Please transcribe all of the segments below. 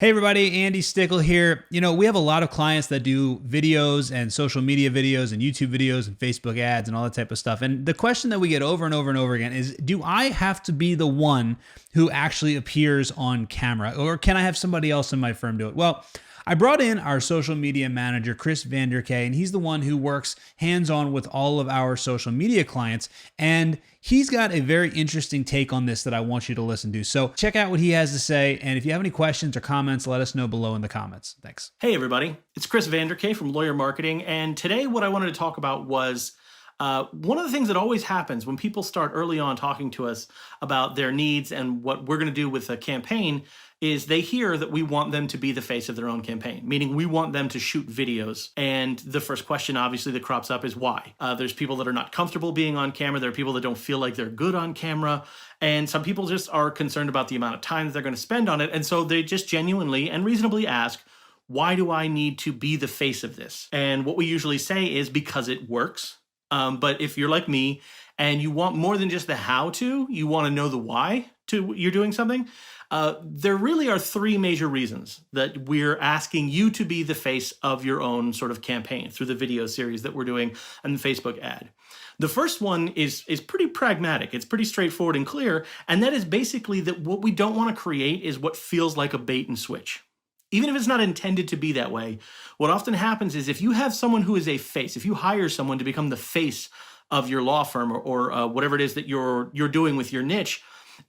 Hey everybody, Andy Stickel here. We have a lot of clients that do videos and social media videos and YouTube videos and Facebook ads and all that type of stuff. And the question that we get over and over and over again is, do I have to be the one who actually appears on camera, or can I have somebody else in my firm do it? Well, I brought in our social media manager, Chris Vanderkay, and he's the one who works hands-on with all of our social media clients. And he's got a very interesting take on this that I want you to listen to. So check out what he has to say. And if you have any questions or comments, let us know below in the comments. Thanks. Hey everybody, it's Chris Vanderkay from Lawyer Marketing. And today what I wanted to talk about was one of the things that always happens when people start early on talking to us about their needs and what we're going to do with a campaign is they hear that we want them to be the face of their own campaign, meaning we want them to shoot videos. And the first question, obviously, that crops up is why? There's people that are not comfortable being on camera. There are people that don't feel like they're good on camera. And some people just are concerned about the amount of time that they're going to spend on it. And so they just genuinely and reasonably ask, why do I need to be the face of this? And what we usually say is because it works. But if you're like me and you want more than just the how to, you want to know the why to you're doing something, there really are three major reasons that we're asking you to be the face of your own sort of campaign through the video series that we're doing and the Facebook ad. The first one is pretty pragmatic. It's pretty straightforward and clear. And that is basically that what we don't want to create is what feels like a bait and switch. Even if it's not intended to be that way, what often happens is if you have someone who is a face, if you hire someone to become the face of your law firm or whatever it is that you're doing with your niche,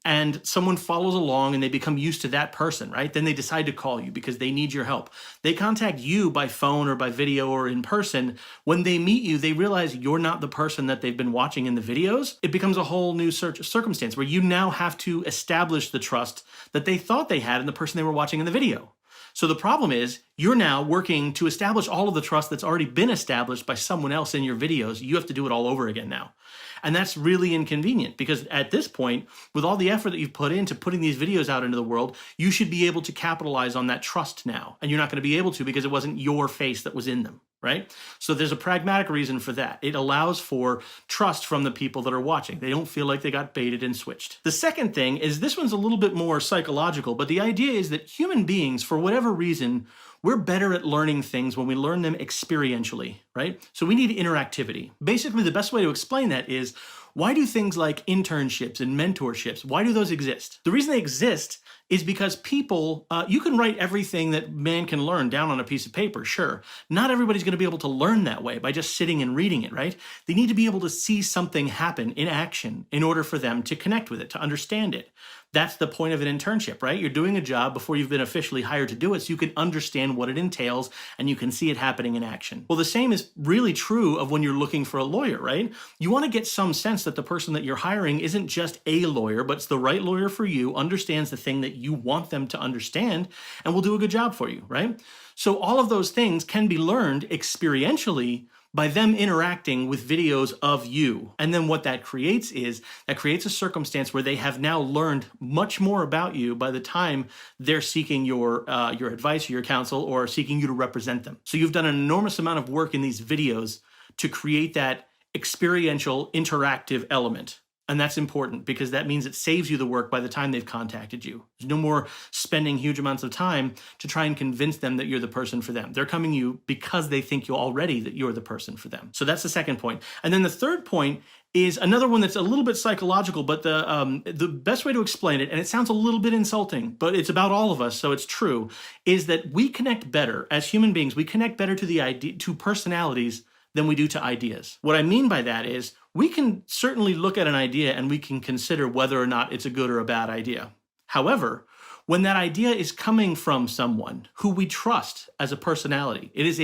and someone follows along and they become used to that person, right? Then they decide to call you because they need your help. They contact you by phone or by video or in person. When they meet you, they realize you're not the person that they've been watching in the videos. It becomes a whole new circumstance where you now have to establish the trust that they thought they had in the person they were watching in the video. So the problem is you're now working to establish all of the trust that's already been established by someone else in your videos. You have to do it all over again now. And that's really inconvenient because at this point, with all the effort that you've put into putting these videos out into the world, you should be able to capitalize on that trust now. And you're not going to be able to because it wasn't your face that was in them, right? So there's a pragmatic reason for that. It allows for trust from the people that are watching. They don't feel like they got baited and switched. The second thing is this one's a little bit more psychological, but the idea is that human beings, for whatever reason, we're better at learning things when we learn them experientially, right? So we need interactivity. Basically, the best way to explain that is why do things like internships and mentorships, why do those exist? The reason they exist is because people, you can write everything that man can learn down on a piece of paper, sure. Not everybody's going to be able to learn that way by just sitting and reading it, right? They need to be able to see something happen in action in order for them to connect with it, to understand it. That's the point of an internship, right? You're doing a job before you've been officially hired to do it so you can understand what it entails and you can see it happening in action. Well, the same is really true of when you're looking for a lawyer, right? You want to get some sense that the person that you're hiring isn't just a lawyer, but it's the right lawyer for you, understands the thing that you want them to understand, and will do a good job for you, right? So all of those things can be learned experientially by them interacting with videos of you. And then what that creates is, that creates a circumstance where they have now learned much more about you by the time they're seeking your advice or your counsel or seeking you to represent them. So you've done an enormous amount of work in these videos to create that experiential interactive element. And that's important because that means it saves you the work by the time they've contacted you. There's no more spending huge amounts of time to try and convince them that you're the person for them. They're coming to you because they think you already that you're the person for them. So that's the second point. And then the third point is another one that's a little bit psychological, but the best way to explain it, and it sounds a little bit insulting, but it's about all of us, so it's true, is that we connect better as human beings. We connect better to the idea, to personalities than we do to ideas. What I mean by that is we can certainly look at an idea and we can consider whether or not it's a good or a bad idea. However, when that idea is coming from someone who we trust as a personality, it is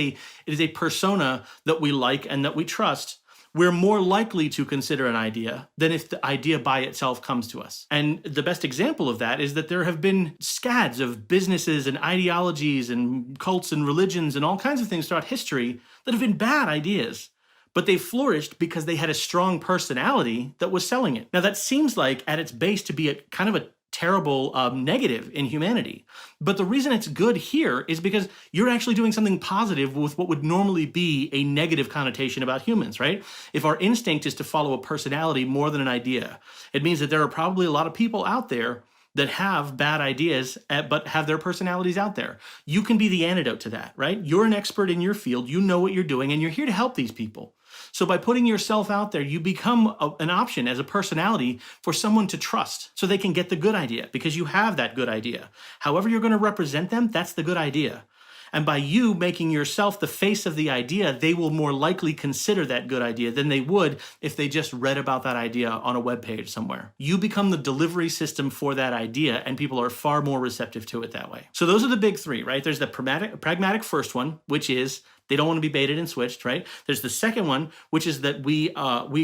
a persona that we like and that we trust, we're more likely to consider an idea than if the idea by itself comes to us. And the best example of that is that there have been scads of businesses and ideologies and cults and religions and all kinds of things throughout history that have been bad ideas, but they flourished because they had a strong personality that was selling it. Now that seems like at its base to be a kind of a terrible negative in humanity. But the reason it's good here is because you're actually doing something positive with what would normally be a negative connotation about humans, right? If our instinct is to follow a personality more than an idea, it means that there are probably a lot of people out there that have bad ideas, but have their personalities out there. You can be the antidote to that, right? You're an expert in your field. You know what you're doing, and you're here to help these people. So by putting yourself out there, you become an option as a personality for someone to trust so they can get the good idea because you have that good idea. However you're going to represent them, that's the good idea. And by you making yourself the face of the idea, they will more likely consider that good idea than they would if they just read about that idea on a web page somewhere. You become the delivery system for that idea, and people are far more receptive to it that way. So those are the big three, right? There's the pragmatic first one, which is they don't want to be baited and switched, right? There's the second one, which is that we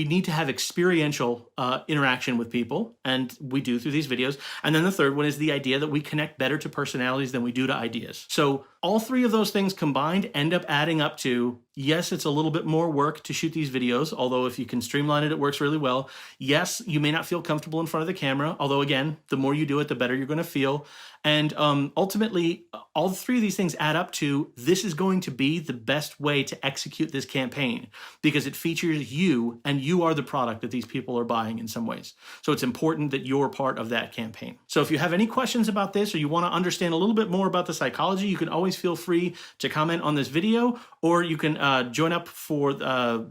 need to have experiential interaction with people, and we do through these videos. And then the third one is the idea that we connect better to personalities than we do to ideas. So all three of those things combined end up adding up to, yes, it's a little bit more work to shoot these videos, although if you can streamline it, it works really well. Yes, you may not feel comfortable in front of the camera, although again, the more you do it, the better you're going to feel. And ultimately, all three of these things add up to this is going to be the best way to execute this campaign because it features you, and you are the product that these people are buying in some ways. So it's important that you're part of that campaign. So if you have any questions about this or you want to understand a little bit more about the psychology, you can always feel free to comment on this video, or you can join up for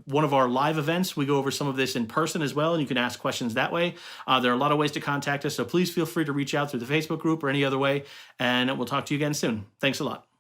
one of our live events. We go over some of this in person as well, and you can ask questions that way. There are a lot of ways to contact us, so please feel free to reach out through the Facebook group or any other way, and we'll talk to you again soon. Thanks a lot.